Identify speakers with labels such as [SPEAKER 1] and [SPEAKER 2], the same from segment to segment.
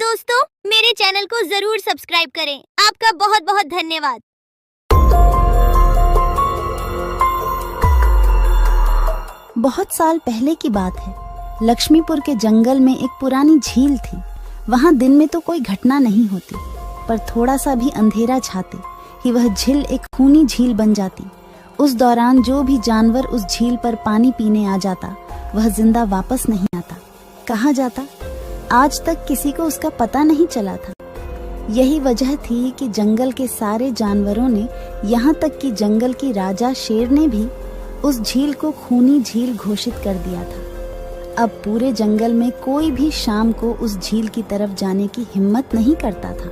[SPEAKER 1] दोस्तों, मेरे चैनल को जरूर सब्सक्राइब करें। आपका बहुत बहुत धन्यवाद।
[SPEAKER 2] बहुत साल पहले की बात है। लक्ष्मीपुर के जंगल में एक पुरानी झील थी। वहाँ दिन में तो कोई घटना नहीं होती, पर थोड़ा सा भी अंधेरा छाते ही वह झील एक खूनी झील बन जाती। उस दौरान जो भी जानवर उस झील पर पानी पीने आ जाता, वह जिंदा वापस नहीं आता। कहाँ जाता, आज तक किसी को उसका पता नहीं चला था। यही वजह थी कि जंगल के सारे जानवरों ने, यहाँ तक कि जंगल की राजा शेर ने भी उस झील को खूनी झील घोषित कर दिया था। अब पूरे जंगल में कोई भी शाम को उस झील की तरफ जाने की हिम्मत नहीं करता था।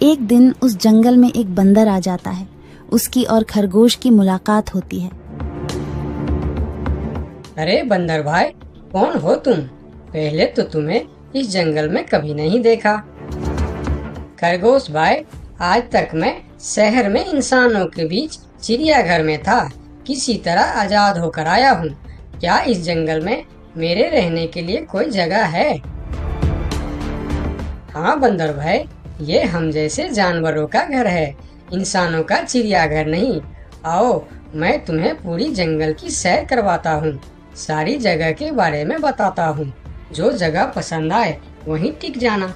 [SPEAKER 2] एक दिन उस जंगल में एक बंदर आ जाता है। उसकी और खरगोश की मुलाकात होती है।
[SPEAKER 3] अरे बंदर भाई, कौन हो तुम? पहले तो तुम्हें इस जंगल में कभी नहीं देखा। खरगोश भाई, आज तक मैं शहर में इंसानों के बीच चिड़ियाघर में था। किसी तरह आजाद होकर आया हूँ। क्या इस जंगल में मेरे रहने के लिए कोई जगह है? हाँ बंदर भाई, ये हम जैसे जानवरों का घर है, इंसानों का चिड़ियाघर नहीं। आओ, मैं तुम्हें पूरी जंगल की सैर करवाता हूँ, सारी जगह के बारे में बताता हूँ। जो जगह पसंद आए वहीं टिक जाना।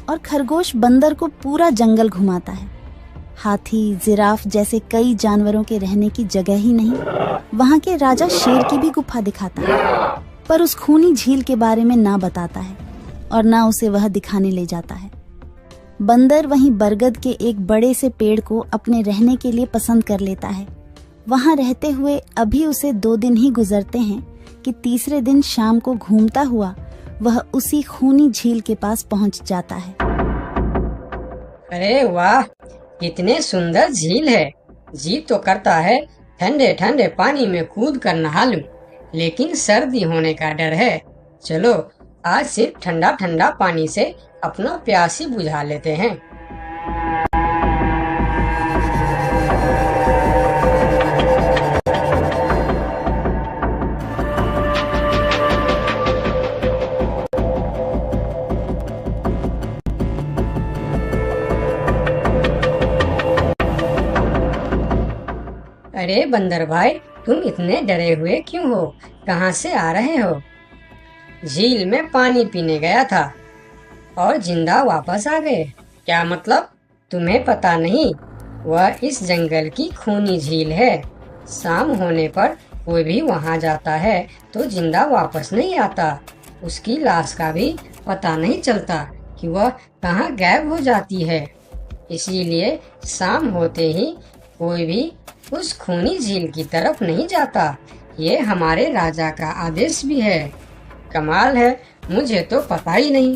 [SPEAKER 2] और खरगोश बंदर को पूरा जंगल घुमाता है। हाथी, जिराफ जैसे कई जानवरों के रहने की जगह ही नहीं, वहाँ के राजा शेर की भी गुफा दिखाता है, पर उस खूनी झील के बारे में ना बताता है और ना उसे वह दिखाने ले जाता है। बंदर वहीं बरगद के एक बड़े से पेड़ को अपने रहने के लिए पसंद कर लेता है। वहां रहते हुए अभी उसे 2 दिन ही गुजरते हैं कि तीसरे दिन शाम को घूमता हुआ वह उसी खूनी झील के पास पहुंच जाता है।
[SPEAKER 3] अरे वाह, कितने सुंदर झील है। जी तो करता है ठंडे ठंडे पानी में कूद कर नहा लूं, लेकिन सर्दी होने का डर है। चलो, आज सिर्फ ठंडा ठंडा पानी से अपना प्यास ही बुझा लेते हैं। अरे बंदर भाई, तुम इतने डरे हुए क्यों हो? कहाँ से आ रहे हो? झील में पानी पीने गया था और जिंदा वापस आ गए। क्या मतलब? तुम्हें पता नहीं? वह इस जंगल की खूनी झील है। शाम होने पर कोई भी वहाँ जाता है तो जिंदा वापस नहीं आता। उसकी लाश का भी पता नहीं चलता कि वह कहाँ गायब हो जाती है। इसीलिए शाम होते ही कोई भी उस खूनी झील की तरफ नहीं जाता। ये हमारे राजा का आदेश भी है। कमाल है, मुझे तो पता ही नहीं।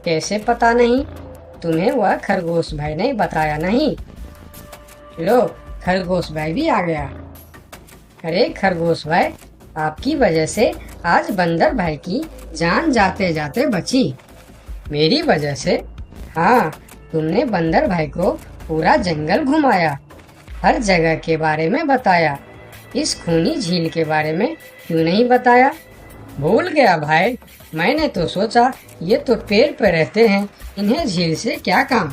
[SPEAKER 3] कैसे पता नहीं? तुम्हें वह खरगोश भाई ने बताया नहीं? लो, खरगोश भाई भी आ गया। अरे खरगोश भाई, आपकी वजह से आज बंदर भाई की जान जाते जाते बची। मेरी वजह से? हाँ, तुमने बंदर भाई को पूरा जंगल घुमाया, हर जगह के बारे में बताया। इस खूनी झील के बारे में क्यों नहीं बताया? भूल गया भाई, मैंने तो सोचा ये तो पेड़ पर रहते हैं, इन्हें झील से क्या काम।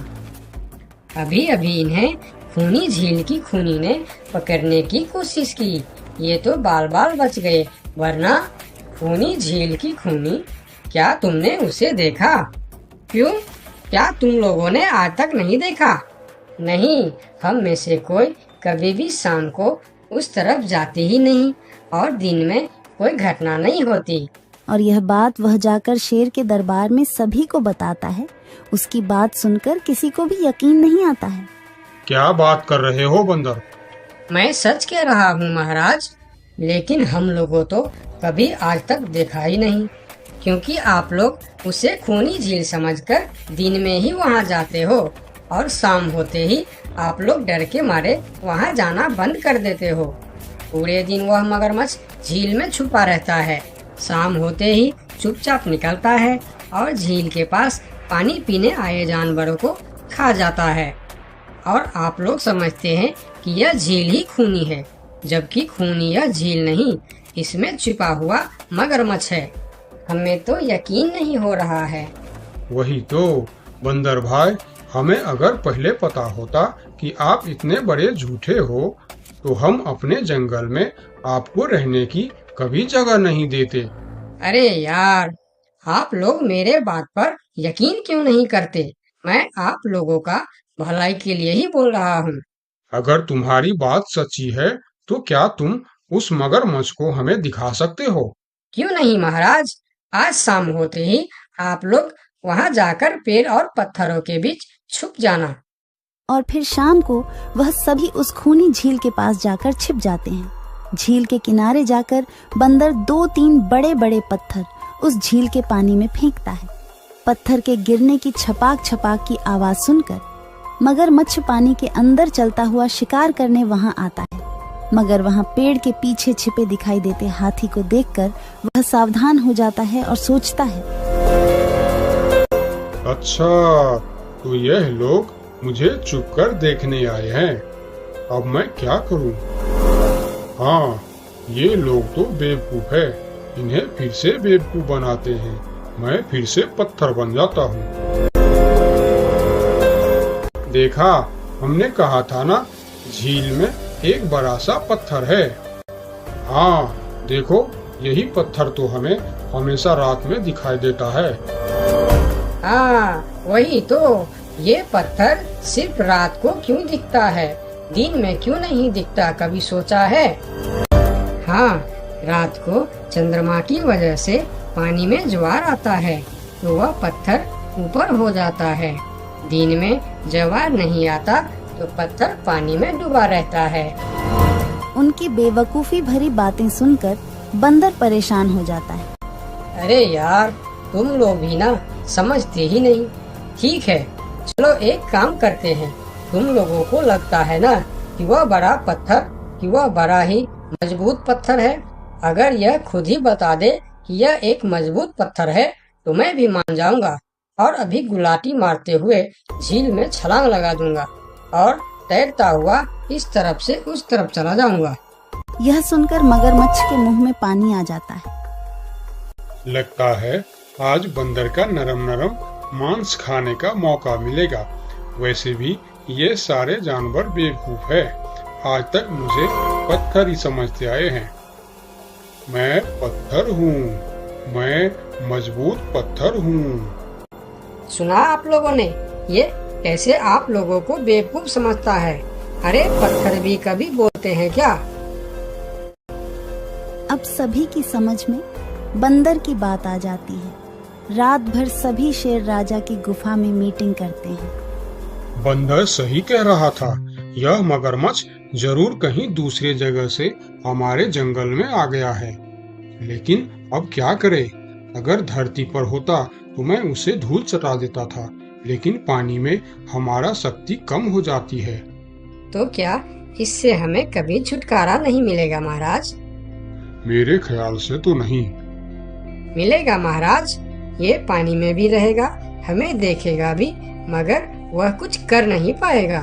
[SPEAKER 3] अभी अभी इन्हें खूनी झील की खूनी ने पकड़ने की कोशिश की, ये तो बाल बाल बच गए, वरना खूनी झील की खूनी, क्या तुमने उसे देखा? क्यों, क्या तुम लोगों ने आज तक नहीं देखा? नहीं, हम में से कोई कभी भी शाम को उस तरफ जाते ही नहीं और दिन में कोई घटना नहीं होती।
[SPEAKER 2] और यह बात वह जाकर शेर के दरबार में सभी को बताता है। उसकी बात सुनकर किसी को भी यकीन नहीं आता है।
[SPEAKER 4] क्या बात कर रहे हो बंदर?
[SPEAKER 3] मैं सच कह रहा हूँ महाराज, लेकिन हम लोगों तो कभी आज तक देखा ही नहीं, क्योंकि आप लोग उसे खूनी झील समझकर दिन में ही वहाँ जाते हो और शाम होते ही आप लोग डर के मारे वहाँ जाना बंद कर देते हो। पूरे दिन वह मगरमच्छ झील में छुपा रहता है, शाम होते ही चुपचाप निकलता है और झील के पास पानी पीने आए जानवरों को खा जाता है। और आप लोग समझते हैं कि यह झील ही खूनी है, जबकि खूनी यह झील नहीं, इसमें छिपा हुआ मगरमच्छ है। हमें तो यकीन नहीं हो रहा है।
[SPEAKER 4] वही तो बंदर भाई, हमें अगर पहले पता होता कि आप इतने बड़े झूठे हो तो हम अपने जंगल में आपको रहने की कभी जगह नहीं देते।
[SPEAKER 3] अरे यार, आप लोग मेरे बात पर यकीन क्यों नहीं करते? मैं आप लोगों का भलाई के लिए ही बोल रहा हूँ।
[SPEAKER 4] अगर तुम्हारी बात सच्ची है तो क्या तुम उस मगरमच्छ को हमें दिखा सकते हो?
[SPEAKER 3] क्यों नहीं महाराज, आज शाम होते ही आप लोग वहाँ जाकर पेड़ और पत्थरों के बीच छुप जाना।
[SPEAKER 2] और फिर शाम को वह सभी उस खूनी झील के पास जाकर छिप जाते हैं। झील के किनारे जाकर बंदर 2-3 बड़े बड़े पत्थर उस झील के पानी में फेंकता है। पत्थर के गिरने की छपाक छपाक की आवाज सुनकर मगरमच्छ पानी के अंदर चलता हुआ शिकार करने वहां आता है। मगर वहां पेड़ के पीछे छिपे दिखाई देते हाथी को देखकर वह सावधान हो जाता है और सोचता है,
[SPEAKER 4] अच्छा, तो यह लोग मुझे छुप कर देखने आए हैं। अब मैं क्या करूं? हाँ, ये लोग तो बेवकूफ है। इन्हें फिर से बेवकूफ बनाते हैं। मैं फिर से पत्थर बन जाता हूँ। देखा, हमने कहा था ना, झील में एक बड़ा सा पत्थर है। हाँ, देखो, यही पत्थर तो हमें हमेशा रात में दिखाई देता है।
[SPEAKER 3] हाँ, वही तो। ये पत्थर सिर्फ रात को क्यों दिखता है, दिन में क्यों नहीं दिखता, कभी सोचा है? हाँ, रात को चंद्रमा की वजह से पानी में ज्वार आता है तो वह पत्थर ऊपर हो जाता है। दिन में ज्वार नहीं आता तो पत्थर पानी में डूबा रहता है।
[SPEAKER 2] उनकी बेवकूफी भरी बातें सुनकर बंदर परेशान हो जाता है।
[SPEAKER 3] अरे यार, तुम लोग भी ना समझते ही नहीं। ठीक है, चलो एक काम करते हैं। तुम लोगों को लगता है ना कि वह बड़ा पत्थर, कि वह बड़ा ही मजबूत पत्थर है। अगर यह खुद ही बता दे कि यह एक मजबूत पत्थर है तो मैं भी मान जाऊंगा और अभी गुलाटी मारते हुए झील में छलांग लगा दूंगा और तैरता हुआ इस तरफ से उस तरफ चला जाऊंगा।
[SPEAKER 2] यह सुनकर मगरमच्छ के मुंह में पानी आ जाता है।
[SPEAKER 4] लगता है आज बंदर का नरम नरम मांस खाने का मौका मिलेगा। वैसे भी ये सारे जानवर बेवकूफ है। आज तक मुझे पत्थर ही समझते आए हैं। मैं पत्थर हूँ, मैं मजबूत पत्थर हूँ।
[SPEAKER 3] सुना आप लोगों ने? ये कैसे आप लोगों को बेवकूफ समझता है? अरे पत्थर भी कभी बोलते हैं क्या?
[SPEAKER 2] अब सभी की समझ में बंदर की बात आ जाती है। रात भर सभी शेर राजा की गुफा में मीटिंग करते हैं।
[SPEAKER 4] बंदर सही कह रहा था। यह मगरमच्छ जरूर कहीं दूसरे जगह से हमारे जंगल में आ गया है। लेकिन अब क्या करे? अगर धरती पर होता तो मैं उसे धूल चटा देता था, लेकिन पानी में हमारा शक्ति कम हो जाती है।
[SPEAKER 3] तो क्या इससे हमें कभी छुटकारा नहीं मिलेगा महाराज?
[SPEAKER 4] मेरे ख्याल से तो नहीं।
[SPEAKER 3] मिलेगा महाराज। ये पानी में भी रहेगा, हमें देखेगा भी, मगर वह कुछ कर नहीं पाएगा।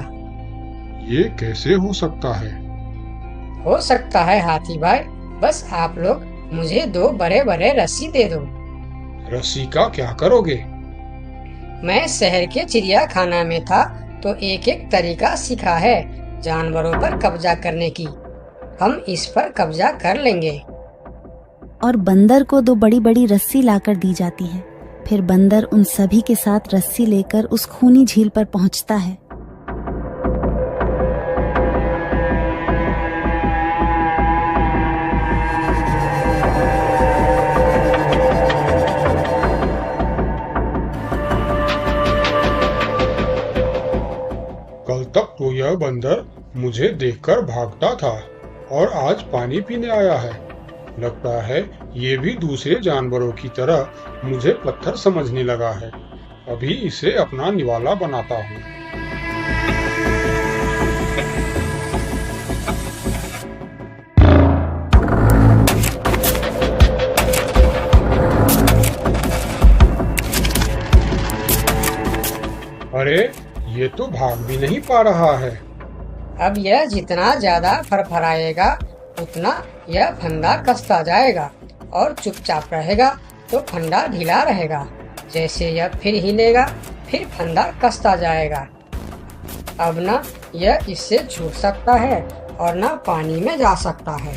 [SPEAKER 4] ये कैसे हो सकता है?
[SPEAKER 3] हो सकता है हाथी भाई। बस आप लोग मुझे 2 बड़े बड़े रस्सी दे दो।
[SPEAKER 4] रस्सी का क्या करोगे?
[SPEAKER 3] मैं शहर के चिड़ियाखाना में था तो एक एक तरीका सीखा है जानवरों पर कब्जा करने की। हम इस पर कब्जा कर लेंगे।
[SPEAKER 2] और बंदर को 2 बड़ी बड़ी रस्सी लाकर दी जाती है। फिर बंदर उन सभी के साथ रस्सी लेकर उस खूनी झील पर पहुंचता है।
[SPEAKER 4] कल तक तो यह बंदर मुझे देखकर भागता था और आज पानी पीने आया है। लगता है ये भी दूसरे जानवरों की तरह मुझे पत्थर समझने लगा है। अभी इसे अपना निवाला बनाता हूँ। अरे, ये तो भाग भी नहीं पा रहा है।
[SPEAKER 3] अब यह जितना ज्यादा फरफराएगा उतना यह फंदा कसता जाएगा और चुपचाप रहेगा तो फंदा ढीला रहेगा। जैसे यह फिर हिलेगा फिर फंदा कसता जाएगा। अब ना यह इससे छूट सकता है और ना पानी में जा सकता है।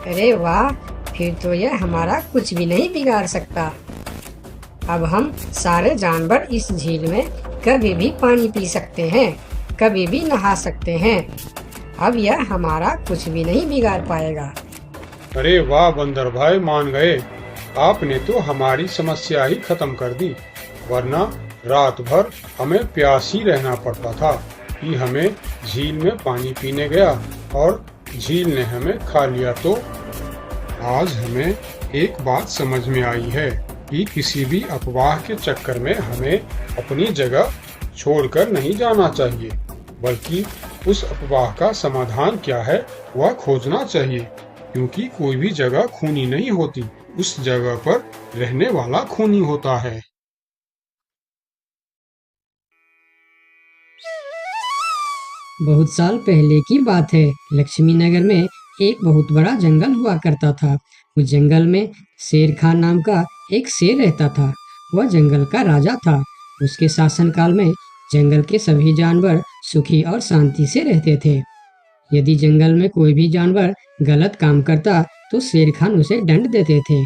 [SPEAKER 3] अरे वाह, फिर तो यह हमारा कुछ भी नहीं बिगाड़ सकता। अब हम सारे जानवर इस झील में कभी भी पानी पी सकते हैं, कभी भी नहा सकते हैं। अब यह हमारा कुछ भी नहीं बिगाड़ पाएगा।
[SPEAKER 4] अरे वाह बंदर भाई, मान गए। आपने तो हमारी समस्या ही खत्म कर दी, वरना रात भर हमें प्यास ही रहना पड़ता था कि हमें झील में पानी पीने गया और झील ने हमें खा लिया। तो आज हमें एक बात समझ में आई है कि किसी भी अफवाह के चक्कर में हमें अपनी जगह छोड़कर नहीं जाना चाहिए, बल्कि उस अफवाह का समाधान क्या है वह खोजना चाहिए, क्योंकि कोई भी जगह खूनी नहीं होती, उस जगह पर रहने वाला खूनी होता है।
[SPEAKER 3] बहुत साल पहले की बात है। लक्ष्मी नगर में एक बहुत बड़ा जंगल हुआ करता था। उस जंगल में शेर खान नाम का एक शेर रहता था। वह जंगल का राजा था। उसके शासनकाल में जंगल के सभी जानवर सुखी और शांति से रहते थे। यदि जंगल में कोई भी जानवर गलत काम करता तो शेर खान उसे दंड देते थे।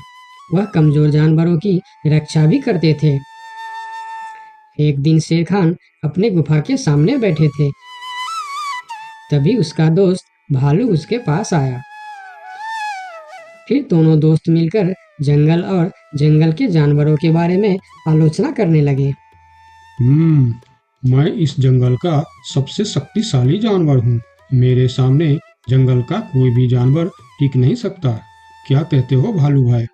[SPEAKER 3] वह कमजोर जानवरों की रक्षा भी करते थे। एक दिन शेर खान अपने गुफा के सामने बैठे थे। तभी उसका दोस्त भालू उसके पास आया। फिर दोनों दोस्त मिलकर जंगल और जंगल के जानवरों के बारे में आलोचना करने लगे।
[SPEAKER 4] मैं इस जंगल का सबसे शक्तिशाली जानवर हूँ। मेरे सामने जंगल का कोई भी जानवर टिक नहीं सकता। क्या कहते हो भालू भाई?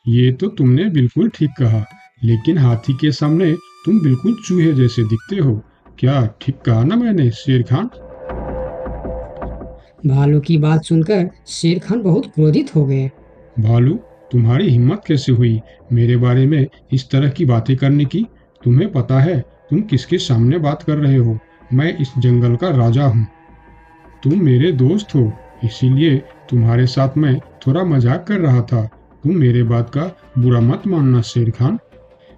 [SPEAKER 4] ये तो तुमने बिल्कुल ठीक कहा, लेकिन हाथी के सामने तुम बिल्कुल चूहे जैसे दिखते हो। क्या ठीक कहा ना मैंने शेर खान?
[SPEAKER 3] भालू की बात सुनकर शेर खान बहुत क्रोधित हो गए।
[SPEAKER 4] भालू, तुम्हारी हिम्मत कैसे हुई मेरे बारे में इस तरह की बातें करने की? तुम्हें पता है तुम किसके सामने बात कर रहे हो? मैं इस जंगल का राजा हूँ। तुम मेरे दोस्त हो, इसीलिए तुम्हारे साथ मैं थोड़ा मजाक कर रहा था। तुम मेरे बात का बुरा मत मानना शेर खान।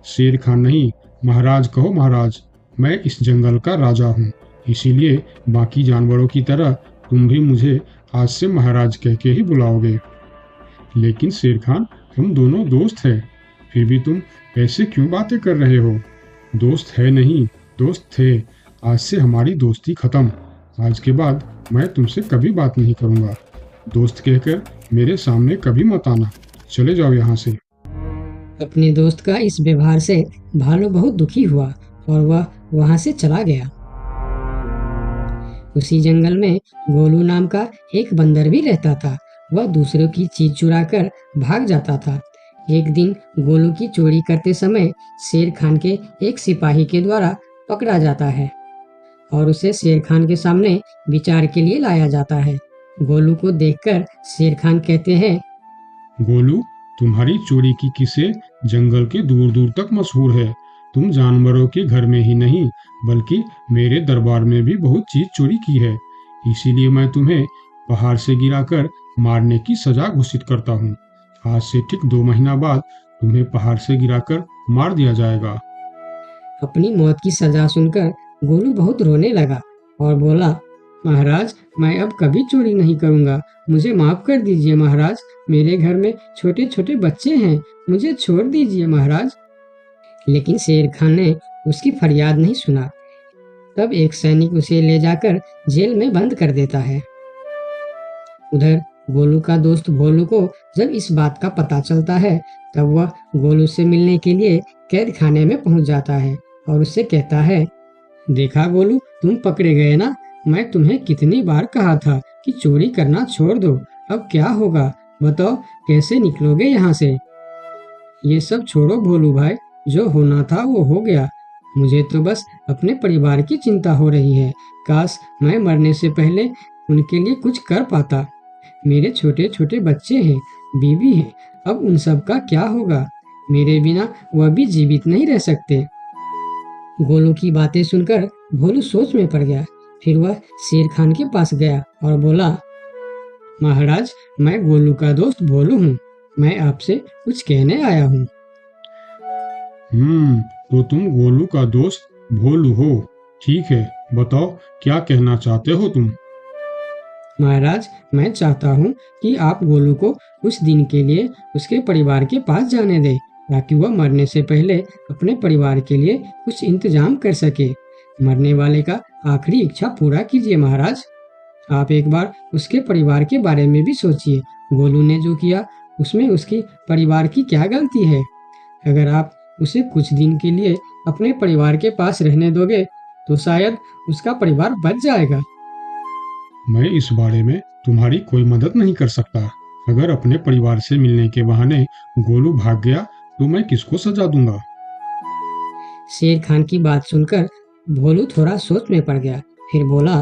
[SPEAKER 4] शेर खान नहीं, महाराज कहो महाराज। मैं इस जंगल का राजा हूँ, इसीलिए बाकी जानवरों की तरह तुम भी मुझे आज से महाराज कह के ही बुलाओगे। लेकिन शेर खान, हम दोनों दोस्त हैं, फिर भी तुम ऐसे क्यों बातें कर रहे हो? दोस्त है नहीं, दोस्त थे। आज से हमारी दोस्ती खत्म। आज के बाद मैं तुमसे कभी बात नहीं करूँगा। दोस्त कहकर मेरे सामने कभी मत आना। चले जाओ यहाँ से।
[SPEAKER 3] अपने दोस्त का इस व्यवहार से भालू बहुत दुखी हुआ और वह वहाँ से चला गया। उसी जंगल में गोलू नाम का एक बंदर भी रहता था। वह दूसरों की चीज चुरा कर भाग जाता था। एक दिन गोलू की चोरी करते समय शेर खान के एक सिपाही के द्वारा पकड़ा जाता है और उसे शेर खान के सामने विचार के लिए लाया जाता है। गोलू को देखकर शेर खान कहते हैं,
[SPEAKER 4] गोलू, तुम्हारी चोरी की किस्से जंगल के दूर दूर तक मशहूर है। तुम जानवरों के घर में ही नहीं बल्कि मेरे दरबार में भी बहुत चीज चोरी की है। इसीलिए मैं तुम्हें पहाड़ से गिराकर मारने की सजा घोषित करता हूँ। आज से ठीक 2 महीना बाद तुम्हें पहाड़ से गिराकर मार दिया जाएगा।
[SPEAKER 3] अपनी मौत की सजा सुनकर गोलू बहुत रोने लगा और बोला, महाराज, मैं अब कभी चोरी नहीं करूँगा। मुझे माफ कर दीजिए महाराज। मेरे घर में छोटे छोटे बच्चे हैं, मुझे छोड़ दीजिए महाराज। लेकिन शेर खान ने उसकी फरियाद नहीं सुना। तब एक सैनिक उसे ले जाकर जेल में बंद कर देता है। उधर गोलू का दोस्त भोलू को जब इस बात का पता चलता है तब वह गोलू से मिलने के लिए कैद खाने में पहुंच जाता है और उससे कहता है, देखा गोलू, तुम पकड़े गए ना। मैं तुम्हें कितनी बार कहा था कि चोरी करना छोड़ दो। अब क्या होगा बताओ, कैसे निकलोगे यहाँ से? ये सब छोड़ो भोलू भाई, जो होना था वो हो गया। मुझे तो बस अपने परिवार की चिंता हो रही है। काश मैं मरने से पहले उनके लिए कुछ कर पाता। मेरे छोटे छोटे बच्चे हैं, बीवी है, अब उन सब का क्या होगा? मेरे बिना वह भी जीवित नहीं रह सकते। गोलू की बातें सुनकर भोलू सोच में पड़ गया। फिर वह शेर खान के पास गया और बोला, महाराज, मैं गोलू का दोस्त भोलू हूँ। मैं आपसे कुछ कहने आया हूँ।
[SPEAKER 4] तो तुम गोलू का दोस्त भोलू हो। ठीक है, बताओ क्या कहना चाहते हो तुम।
[SPEAKER 3] महाराज, मैं चाहता हूँ कि आप गोलू को कुछ दिन के लिए उसके परिवार के पास जाने दें, ताकि वह मरने से पहले अपने परिवार के लिए कुछ इंतजाम कर सके। मरने वाले का आखिरी इच्छा पूरा कीजिए महाराज। आप एक बार उसके परिवार के बारे में भी सोचिए। गोलू ने जो किया उसमें उसके परिवार की क्या गलती है? अगर आप उसे कुछ दिन के लिए अपने परिवार के पास रहने दोगे तो शायद उसका परिवार बच जाएगा।
[SPEAKER 4] मैं इस बारे में तुम्हारी कोई मदद नहीं कर सकता। अगर अपने परिवार से मिलने के बहाने गोलू भाग गया तो मैं किसको सजा दूंगा?
[SPEAKER 3] शेर खान की बात सुनकर भोलू थोड़ा सोच में पड़ गया। फिर बोला,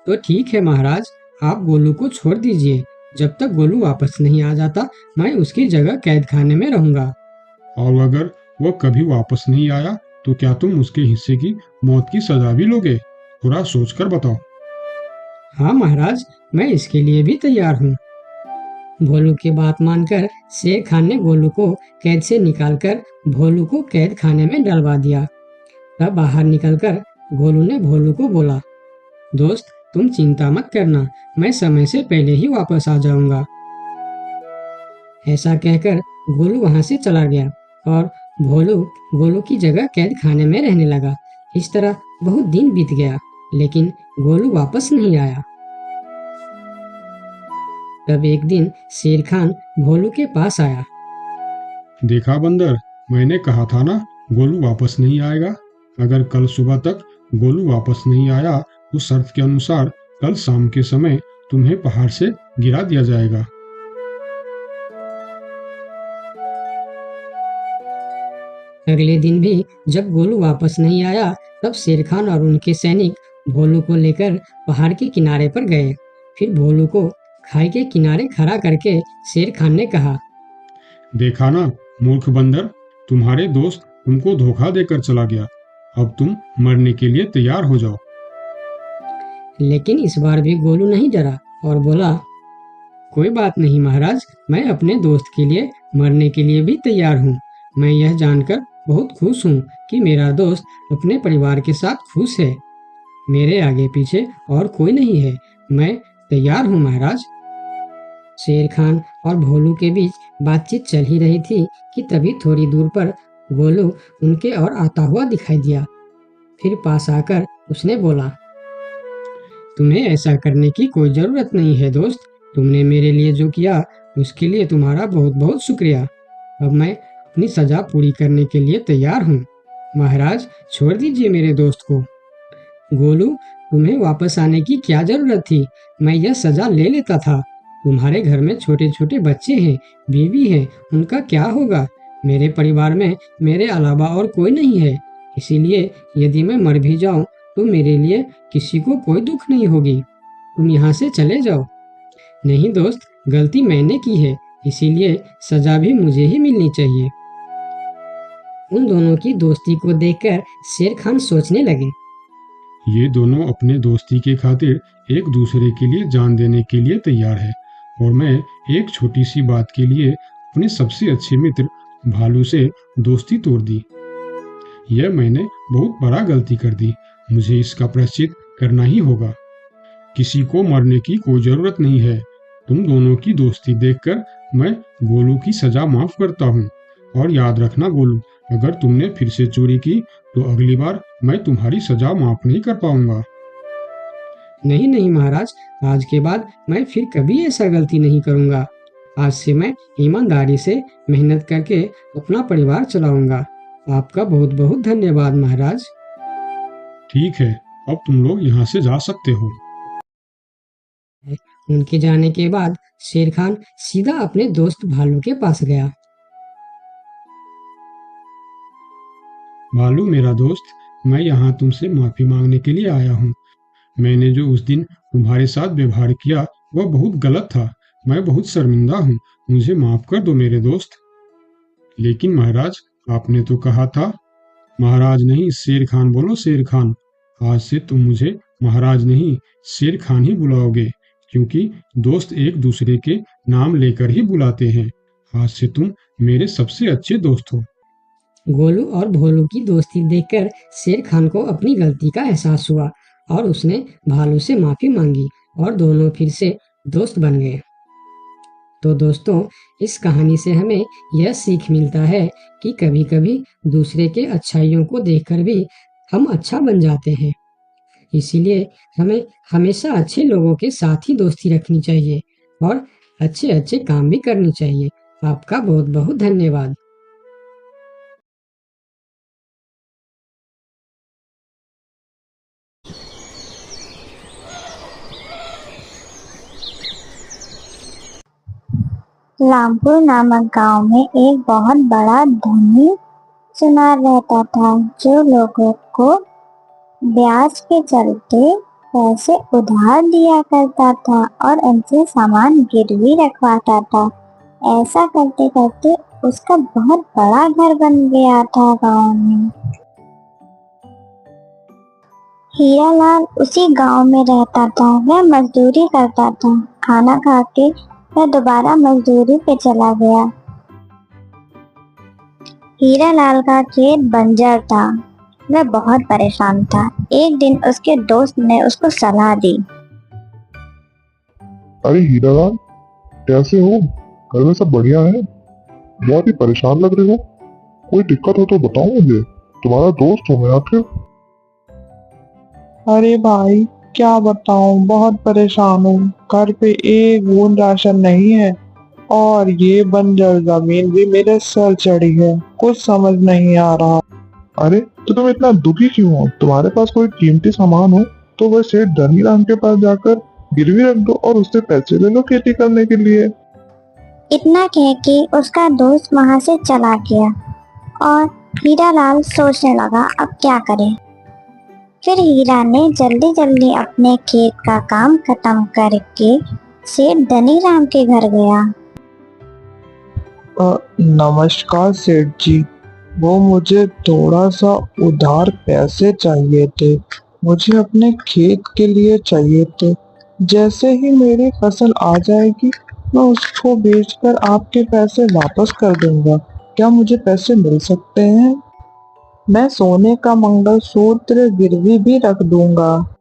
[SPEAKER 3] तो ठीक है महाराज, आप गोलू को छोड़ दीजिए। जब तक गोलू वापस नहीं आ जाता मैं उसकी जगह कैद खाने में रहूंगा।
[SPEAKER 4] और अगर वह कभी वापस नहीं आया तो क्या तुम उसके हिस्से की मौत की सजा भी लोगे? थोड़ा सोचकर बताओ।
[SPEAKER 3] हाँ महाराज, मैं इसके लिए भी तैयार हूँ। भोलू की बात मानकर शेर खान ने गोलू को कैद से निकालकर भोलू को कैद खाने में डलवा दिया। तब बाहर निकलकर गोलू ने भोलू को बोला, दोस्त, तुम चिंता मत करना, मैं समय से पहले ही वापस आ जाऊंगा। ऐसा कहकर गोलू वहां से चला गया और भोलू गोलू की जगह कैद खाने में रहने लगा। इस तरह बहुत दिन बीत गया, लेकिन गोलू वापस नहीं आया। तब एक दिन शेर खान भोलू के पास आया।
[SPEAKER 4] देखा बंदर, मैंने कहा था ना गोलू वापस नहीं आएगा। अगर कल सुबह तक गोलू वापस नहीं आया तो शर्त के अनुसार कल शाम के समय तुम्हें पहाड़ से गिरा दिया जाएगा।
[SPEAKER 3] अगले दिन भी जब गोलू वापस नहीं आया तब शेर खान और उनके सैनिक भोलू को लेकर पहाड़ के किनारे पर गए। फिर भोलू को खाई के किनारे खड़ा करके शेर खान ने कहा,
[SPEAKER 4] देखा ना मूर्ख बंदर, तुम्हारे दोस्त तुमको धोखा देकर चला गया। अब तुम मरने के लिए तैयार हो जाओ।
[SPEAKER 3] लेकिन इस बार भी गोलू नहीं डरा और बोला, कोई बात नहीं महाराज, मैं अपने दोस्त के लिए मरने के लिए भी तैयार हूँ। मैं यह जानकर बहुत खुश हूँ कि मेरा दोस्त अपने परिवार के साथ खुश है। मेरे आगे पीछे और कोई नहीं है। मैं तैयार हूँ महाराज। शेर खान और भोलू के बीच बातचीत चल ही रही थी कि तभी थोड़ी दूर पर गोलू उनके और आता हुआ दिखाई दिया। फिर पास आकर उसने बोला, तुम्हें ऐसा करने की कोई जरूरत नहीं है दोस्त। तुमने मेरे लिए जो किया उसके लिए तुम्हारा बहुत बहुत शुक्रिया। अब मैं अपनी सजा पूरी करने के लिए तैयार हूँ। महाराज, छोड़ दीजिए मेरे दोस्त को। गोलू, तुम्हें वापस आने की क्या जरूरत थी? मैं यह सजा ले लेता था। तुम्हारे घर में छोटे छोटे बच्चे हैं, बीवी है, उनका क्या होगा? मेरे परिवार में मेरे अलावा और कोई नहीं है। इसीलिए यदि मैं मर भी जाऊं तो मेरे लिए किसी को कोई दुख नहीं होगी। तुम यहाँ से चले जाओ। नहीं दोस्त, गलती मैंने की है, इसीलिए सजा भी मुझे ही मिलनी चाहिए। उन दोनों की दोस्ती को देखकर शेर खान सोचने लगे,
[SPEAKER 4] ये दोनों अपने दोस्ती के खातिर एक दूसरे के लिए जान देने के लिए तैयार है, और मैं एक छोटी सी बात के लिए अपने सबसे अच्छे मित्र भालू से दोस्ती तोड़ दी। यह मैंने बहुत बड़ा गलती कर दी। मुझे इसका प्रायश्चित करना ही होगा। किसी को मरने की कोई जरूरत नहीं है। तुम दोनों की दोस्ती देखकर मैं गोलू की सजा माफ करता हूँ। और याद रखना गोलू, अगर तुमने फिर से चोरी की तो अगली बार मैं तुम्हारी सजा माफ नहीं कर पाऊंगा।
[SPEAKER 3] नहीं नहीं महाराज, आज के बाद मैं फिर कभी ऐसा गलती नहीं करूंगा। आज से मैं ईमानदारी से मेहनत करके अपना परिवार चलाऊंगा। आपका बहुत बहुत धन्यवाद महाराज।
[SPEAKER 4] ठीक है, अब तुम लोग यहाँ से जा सकते हो।
[SPEAKER 3] उनके जाने के बाद शेर खान सीधा अपने दोस्त भालू के पास गया।
[SPEAKER 4] भालू मेरा दोस्त, मैं यहाँ तुमसे माफी मांगने के लिए आया हूँ। मैंने जो उस दिन तुम्हारे साथ व्यवहार किया वह बहुत गलत था। मैं बहुत शर्मिंदा हूँ। मुझे माफ कर दो मेरे दोस्त। लेकिन महाराज, आपने तो कहा था। महाराज नहीं, शेर खान बोलो, शेर खान। आज से तुम मुझे महाराज नहीं शेर खान ही बुलाओगे, क्योंकि दोस्त एक दूसरे के नाम लेकर ही बुलाते हैं। आज से तुम मेरे सबसे अच्छे दोस्त हो।
[SPEAKER 3] गोलू और भोलू की दोस्ती देखकर शेर खान को अपनी गलती का एहसास हुआ और उसने भालू से माफी मांगी और दोनों फिर से दोस्त बन गए। तो दोस्तों, इस कहानी से हमें यह सीख मिलता है कि कभी-कभी दूसरे के अच्छाइयों को देखकर भी हम अच्छा बन जाते हैं। इसीलिए हमें हमेशा अच्छे लोगों के साथ ही दोस्ती रखनी चाहिए और अच्छे-अच्छे काम भी करनी चाहिए। आपका बहुत-बहुत धन्यवाद।
[SPEAKER 5] रामपुर नामक गांव में एक बहुत बड़ा धनी सुनार रहता था, जो लोगों को ब्याज के चलते पैसे उधार दिया करता था और उनसे सामान गिरवी रखवाता था। ऐसा करते करते उसका बहुत बड़ा घर बन गया था गांव में। हीरालाल उसी गांव में रहता था। वह मजदूरी करता था। खाना खा के वह दोबारा मजदूरी पे चला गया। हीरालाल का खेत बंजर था। वह बहुत परेशान था। एक दिन उसके दोस्त ने उसको सलाह दी।
[SPEAKER 6] अरे हीरालाल, कैसे हो? घर में सब बढ़िया है? बहुत ही परेशान लग रहे हो। कोई दिक्कत हो तो बताओ मुझे, तुम्हारा दोस्त हूँ मैं आखिर।
[SPEAKER 7] अरे भाई, क्या बताऊं, बहुत परेशान हूँ। घर पे एक बूंद राशन नहीं है और ये बंजर जमीन भी मेरे सर चढ़ी है। कुछ समझ नहीं आ रहा।
[SPEAKER 6] अरे तो तुम इतना दुखी क्यों हो? तुम्हारे पास कोई कीमती सामान हो तो वह सेठ धनीराम के पास जाकर गिरवी रख दो और उससे पैसे ले लो खेती करने के लिए।
[SPEAKER 5] इतना कह के उसका दोस्त वहां से चला गया और हीरालाल सोचने लगा अब क्या करे। फिर हीरा ने जल्दी जल्दी अपने खेत का काम खत्म करके सेठ धनीराम के घर गया।
[SPEAKER 7] नमस्कार सेठ जी, वो मुझे थोड़ा सा उधार पैसे चाहिए थे। मुझे अपने खेत के लिए चाहिए थे। जैसे ही मेरी फसल आ जाएगी मैं उसको बेचकर आपके पैसे वापस कर दूंगा। क्या मुझे पैसे मिल सकते हैं? मैं सोने का मंगलसूत्र गिरवी भी रख दूंगा।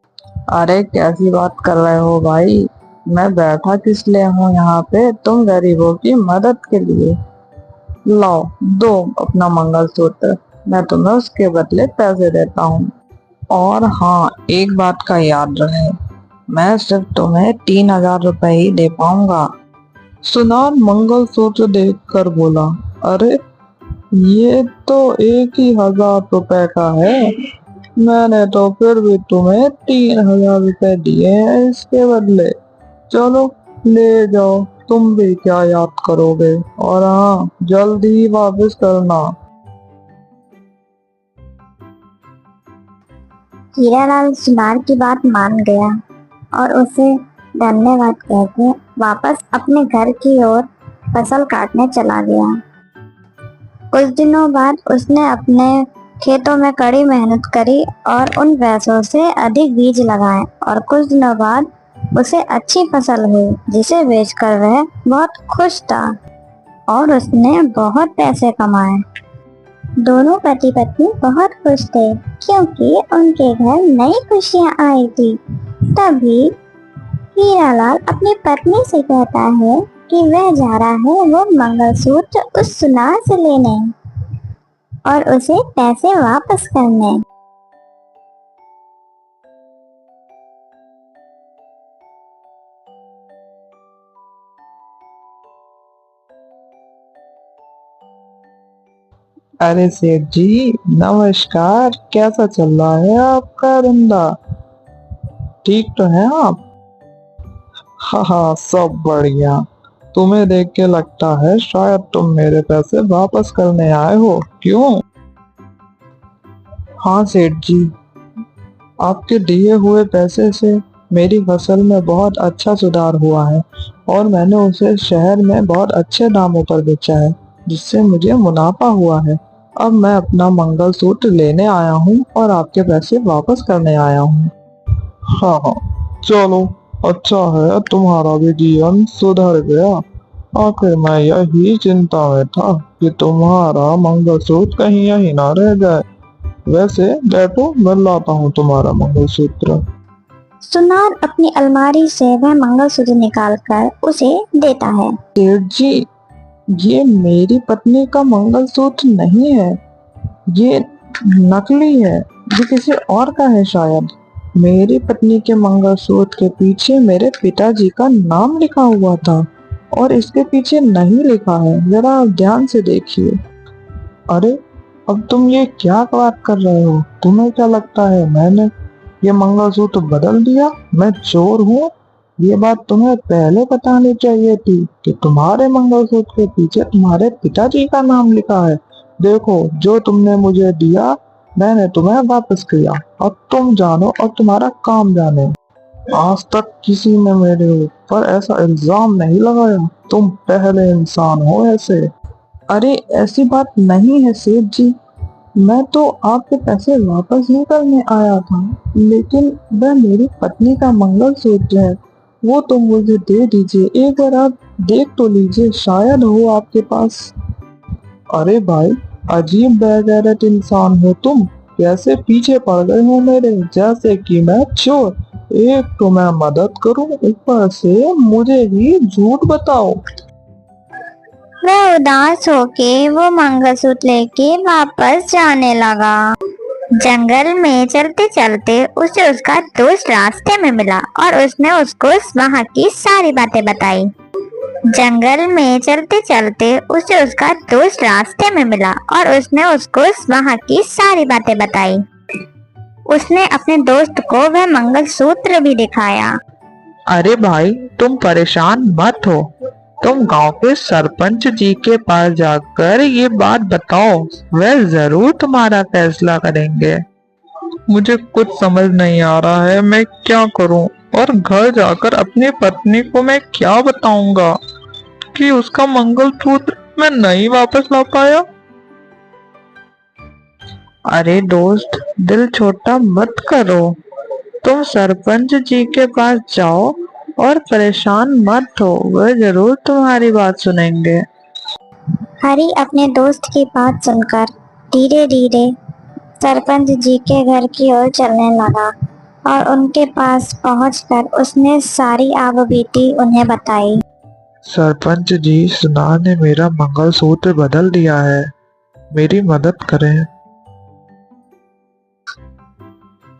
[SPEAKER 7] अरे कैसी बात कर रहे हो भाई? मैं बैठा किस लिए हूँ यहाँ पे? तुम गरीबों की मदद के लिए। लाओ, दो अपना मंगलसूत्र, मैं तुम्हें उसके बदले पैसे देता हूँ। और हाँ, एक बात का याद रहे, मैं सिर्फ तुम्हें 3000 रुपए ही दे पाऊंगा। सुनार मंगलसूत्र देखकर बोला, अरे ये तो 1000 रुपए का है। मैंने तो फिर भी तुम्हें 3000 रुपए दिए हैं इसके बदले। चलो ले जाओ, तुम भी क्या याद करोगे। और हाँ, जल्दी ही वापस करना।
[SPEAKER 5] हीरालाल सुनार की बात मान गया और उसे धन्यवाद कहकर वापस अपने घर की ओर फसल काटने चला गया। कुछ दिनों बाद उसने अपने खेतों में कड़ी मेहनत करी और उन पैसों से अधिक बीज लगाए और कुछ दिनों बाद उसे अच्छी फसल हुई, जिसे बेचकर वह बहुत खुश था और उसने बहुत पैसे कमाए। दोनों पति पत्नी बहुत खुश थे क्योंकि उनके घर नई खुशियां आई थी। तभी हीरालाल अपनी पत्नी से कहता है कि वह जा रहा है वो मंगलसूत्र उस सुनार से लेने और उसे पैसे वापस करने।
[SPEAKER 7] अरे सेठ जी, नमस्कार। कैसा चल रहा है आपका धंधा? ठीक तो है आप? हाँ, सब बढ़िया। तुम्हें देख के लगता है शायद तुम मेरे पैसे वापस करने आए हो, क्यों? हाँ सेठ जी, आपके दिए हुए पैसे से मेरी फसल में बहुत अच्छा सुधार हुआ है और मैंने उसे शहर में बहुत अच्छे दामों पर बेचा है, जिससे मुझे मुनाफा हुआ है। अब मैं अपना मंगलसूत्र लेने आया हूँ और आपके पैसे वापस करने आया हूँ। हाँ, चलो
[SPEAKER 6] अच्छा है तुम्हारा भी जीवन सुधर गया। आखिर मैं यही चिंता में था कि तुम्हारा मंगलसूत्र कहीं यहीं ना रह जाए। वैसे बैठो, मैं लाता हूँ तुम्हारा मंगलसूत्र।
[SPEAKER 5] सुनार अपनी अलमारी से वह मंगलसूत्र निकालकर उसे देता है।
[SPEAKER 7] सेठ जी, ये मेरी पत्नी का मंगलसूत्र नहीं है, ये नकली है, ये किसी और का है शायद। मेरी पत्नी के मंगलसूत्र के पीछे मेरे पिताजी का नाम लिखा हुआ था और इसके पीछे नहीं लिखा है। जरा आप ध्यान से देखिए। अरे, अब तुम ये क्या बात कर रहे हो? तुम्हें क्या लगता है मैंने ये मंगलसूत्र बदल दिया? मैं चोर हूँ? ये बात तुम्हें पहले बतानी चाहिए थी कि तुम्हारे मंगलसूत्र के पीछे तुम्हारे पिताजी का नाम लिखा है। देखो, जो तुमने मुझे दिया मैंने तुम्हें वापस किया। अब तुम जानो और तुम्हारा काम जाने। आज तक किसी ने मेरे ऊपर ऐसा इल्जाम नहीं लगाया। तुम पहले इंसान हो ऐसे। अरे, ऐसी बात नहीं है सेठ जी, मैं तो आपके पैसे वापस नहीं करने आया था, लेकिन वह मेरी पत्नी का मंगलसूत्र है, वो तो मुझे दे दीजिए। एक बार आप देख तो लीजिए, शायद हो आपके पास। अरे भाई, अजीब बेगैरत इंसान हो तुम। कैसे पीछे पड़ गए हो मेरे, जैसे कि मैं चोर। एक तो मैं मदद करूं, ऊपर से मुझे ही झूठ बताओ।
[SPEAKER 5] वह उदास होके वो मंगलसूत्र लेके वापस जाने लगा। जंगल में चलते चलते उसे उसका दोस्त रास्ते में मिला और उसने उसको वहाँ की सारी बातें बताई। जंगल में चलते चलते उसे उसका दोस्त रास्ते में मिला और उसने उसको वहाँ की सारी बातें बताई। उसने अपने दोस्त को वह मंगलसूत्र भी दिखाया।
[SPEAKER 7] अरे भाई, तुम परेशान मत हो, तुम गांव के सरपंच जी के पास जाकर ये बात बताओ, वह जरूर तुम्हारा फैसला करेंगे। मुझे कुछ समझ नहीं आ रहा है, मैं क्या करूं? और घर जाकर अपनी पत्नी को मैं क्या बताऊंगा कि उसका मंगलसूत्र मैं नहीं वापस ला पाया? अरे दोस्त, दिल छोटा मत करो, तुम सरपंच जी के पास जाओ और परेशान मत हो, वह जरूर तुम्हारी बात सुनेंगे।
[SPEAKER 5] हरी अपने दोस्त की बात सुनकर धीरे धीरे सरपंच जी के घर की ओर चलने लगा और उनके पास पहुंचकर उसने सारी आपबीती उन्हें बताई।
[SPEAKER 7] सरपंच जी, सुनार ने मेरा मंगलसूत्र बदल दिया है, मेरी मदद करें।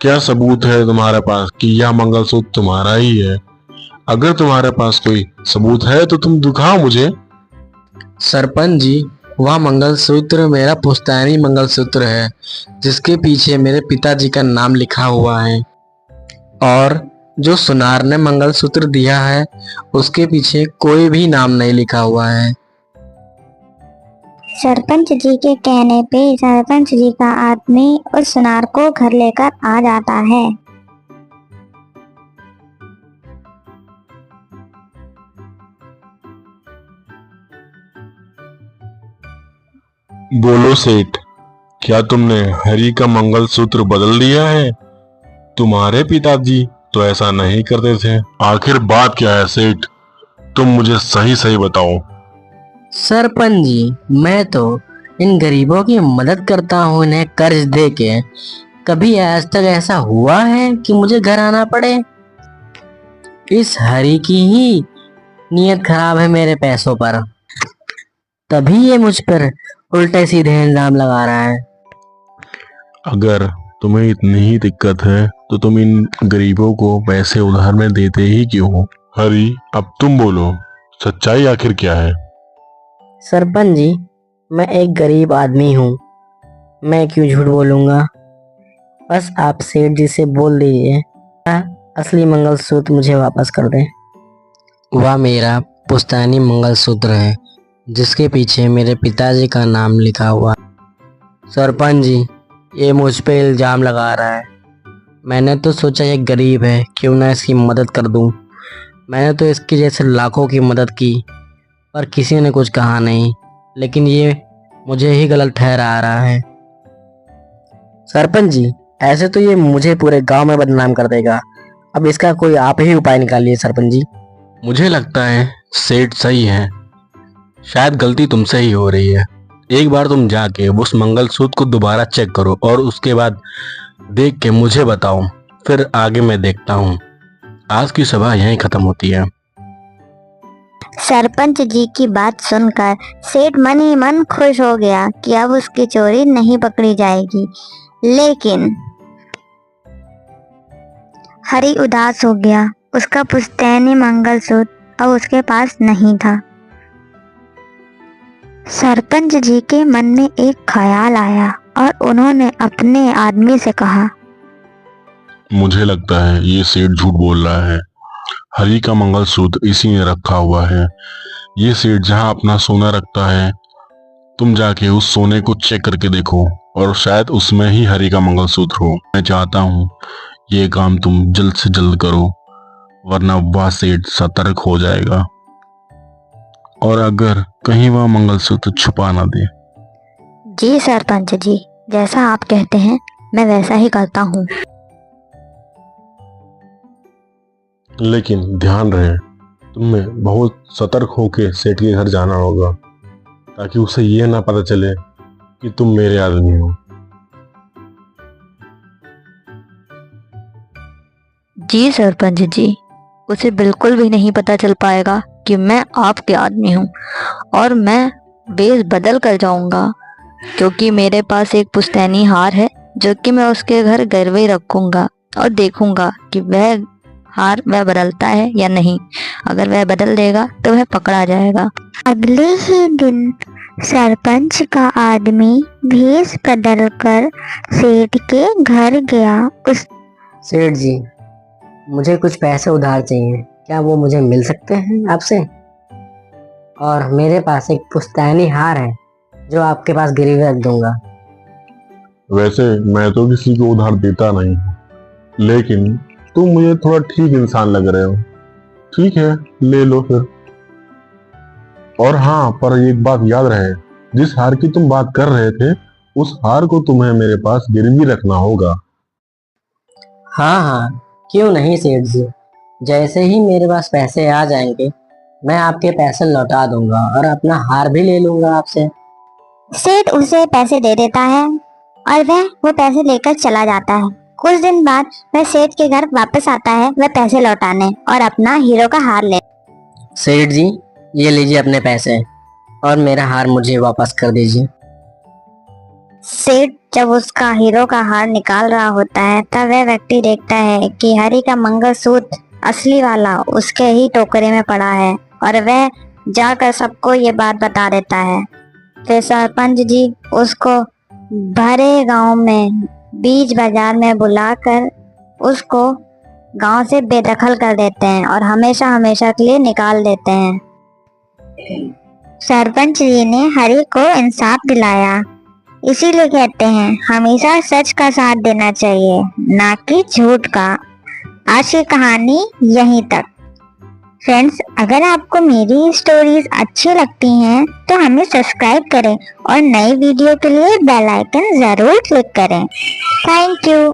[SPEAKER 8] क्या सबूत है तुम्हारे पास कि यह मंगलसूत्र तुम्हारा ही है? अगर तुम्हारे पास कोई सबूत है तो तुम दिखाओ मुझे।
[SPEAKER 9] सरपंच जी, वह मंगलसूत्र मेरा पुश्तैनी मंगलसूत्र है, जिसके पीछे मेरे पिताजी का नाम लिखा हुआ है, और जो सुनार ने मंगलसूत्र दिया है उसके पीछे कोई भी नाम नहीं लिखा हुआ है।
[SPEAKER 5] सरपंच जी के कहने पे सरपंच जी का आदमी उस सुनार को घर लेकर आ जाता है।
[SPEAKER 8] बोलो सेठ, क्या तुमने हरी का मंगलसूत्र बदल दिया है? तुम्हारे पिताजी तो ऐसा नहीं करते थे। आखिर बात क्या है सेठ, तुम मुझे सही सही बताओ।
[SPEAKER 9] सरपंच जी, मैं तो इन गरीबों की मदद करता हूँ इन्हें कर्ज दे के। कभी आज तक ऐसा हुआ है कि मुझे घर आना पड़े? इस हरी की ही नीयत खराब है मेरे पैसों पर, तभी ये मुझ पर उल्टे सीधे इल्जाम लगा रहा है।
[SPEAKER 8] अगर तुम्हें इतनी ही दिक्कत है तो तुम इन गरीबों को पैसे उधार में देते ही क्यों हो? हरी, अब तुम बोलो, सच्चाई आखिर क्या है?
[SPEAKER 9] सरपंच जी, मैं एक गरीब आदमी हूँ, मैं क्यों झूठ बोलूँगा। बस आप सेठ जी से बोल दीजिए असली मंगलसूत्र मुझे वापस कर दें। वह मेरा पुश्तैनी मंगलसूत्र है, जिसके पीछे मेरे पिताजी का नाम लिखा हुआ। सरपंच जी, ये मुझ पे इल्ज़ाम लगा रहा है। मैंने तो सोचा ये गरीब है, क्यों ना इसकी मदद कर दूं। मैंने तो इसके जैसे लाखों की मदद की, पर किसी ने कुछ कहा नहीं, लेकिन ये मुझे ही गलत ठहरा रहा है। सरपंच जी, ऐसे तो ये मुझे पूरे गांव में बदनाम कर देगा। अब इसका कोई आप ही उपाय निकालिए सरपंच जी।
[SPEAKER 8] मुझे लगता है सेठ सही है, शायद गलती तुमसे ही हो रही है। एक बार तुम जाके उस मंगलसूत्र को दोबारा चेक करो और उसके बाद देख के मुझे बताओ, फिर आगे मैं देखता हूँ। आज की सभा यहीं खत्म होती है।
[SPEAKER 5] सरपंच जी की बात सुनकर सेठ मन ही मन खुश हो गया कि अब उसकी चोरी नहीं पकड़ी जाएगी। लेकिन हरी उदास हो गया, उसका पुश्तैनी मंगलसूत्र अब उसके पास नहीं था। सरपंच जी के मन में एक ख्याल आया और उन्होंने अपने आदमी से कहा,
[SPEAKER 8] मुझे लगता है ये सेठ झूठ बोल रहा है। हरी का मंगलसूत्र इसी ने रखा हुआ है। ये सेठ जहाँ अपना सोना रखता है, तुम जाके उस सोने को चेक करके देखो और शायद उसमें ही हरी का मंगलसूत्र हो। मैं चाहता हूँ ये काम तुम जल्द से जल्द करो, वरना वह सेठ सतर्क हो जाएगा और अगर कहीं वह मंगलसूत्र छुपा ना दे।
[SPEAKER 5] जी सरपंच जी, जैसा आप कहते हैं मैं वैसा ही करता हूँ।
[SPEAKER 8] लेकिन ध्यान रहे, तुम्हें बहुत सतर्क होके सेठ के घर जाना होगा ताकि उसे ये ना पता चले कि तुम मेरे आदमी हो।
[SPEAKER 5] जी सरपंच जी, उसे बिल्कुल भी नहीं पता चल पाएगा कि मैं आपके आदमी हूँ और मैं वेश बदल कर जाऊंगा, क्योंकि मेरे पास एक पुश्तैनी हार है जो कि मैं उसके घर गिरवे रखूंगा और देखूंगा कि वह हार वह बदलता है या नहीं। अगर वह बदल देगा तो वह पकड़ा जाएगा। अगले ही दिन सरपंच का आदमी भेष बदलकर सेठ के घर गया। उस
[SPEAKER 9] सेठ जी, मुझे कुछ पैसे उधार चाहिए, क्या वो मुझे मिल सकते हैं आपसे? और मेरे पास एक पुश्तैनी हार है जो आपके पास गिरवी रख दूंगा।
[SPEAKER 8] वैसे मैं तो किसी को उधार देता नहीं, लेकिन तुम मुझे थोड़ा ठीक इंसान लग रहे हो। ठीक है, ले लो फिर। और हाँ, पर एक बात याद रहे, जिस हार की तुम बात कर रहे थे उस हार को तुम्हें मेरे पास गिरवी रखना होगा।
[SPEAKER 9] हाँ हाँ, क्यों नहीं सेठ जी, जैसे ही मेरे पास पैसे आ जाएंगे मैं आपके पैसे लौटा दूंगा और अपना हार भी ले लूंगा आपसे।
[SPEAKER 5] सेठ उसे पैसे दे देता है और वह वो पैसे लेकर चला जाता है। कुछ दिन बाद वह सेठ के घर वापस आता है, वह पैसे लौटाने और अपना हीरो का हार ले।
[SPEAKER 9] सेठ जी, ये लीजिए अपने पैसे और मेरा हार मुझे वापस कर दीजिए।
[SPEAKER 5] सेठ जब उसका हीरो का हार निकाल रहा होता है तब वह व्यक्ति देखता है कि हरी का मंगलसूत्र असली वाला उसके ही टोकरे में पड़ा है और वह जाकर सबको ये बात बता देता है। फिर सरपंच जी उसको भरे गांव में बीच बाजार में बुलाकर उसको गांव से बेदखल कर देते हैं और हमेशा हमेशा के लिए निकाल देते हैं। सरपंच जी ने हरी को इंसाफ दिलाया, इसीलिए कहते हैं हमेशा सच का साथ देना चाहिए, ना कि झूठ का। आज की कहानी यहीं तक। फ्रेंड्स, अगर आपको मेरी स्टोरीज अच्छी लगती हैं तो हमें सब्सक्राइब करें और नई वीडियो के लिए बेल आइकन जरूर क्लिक करें। Thank you.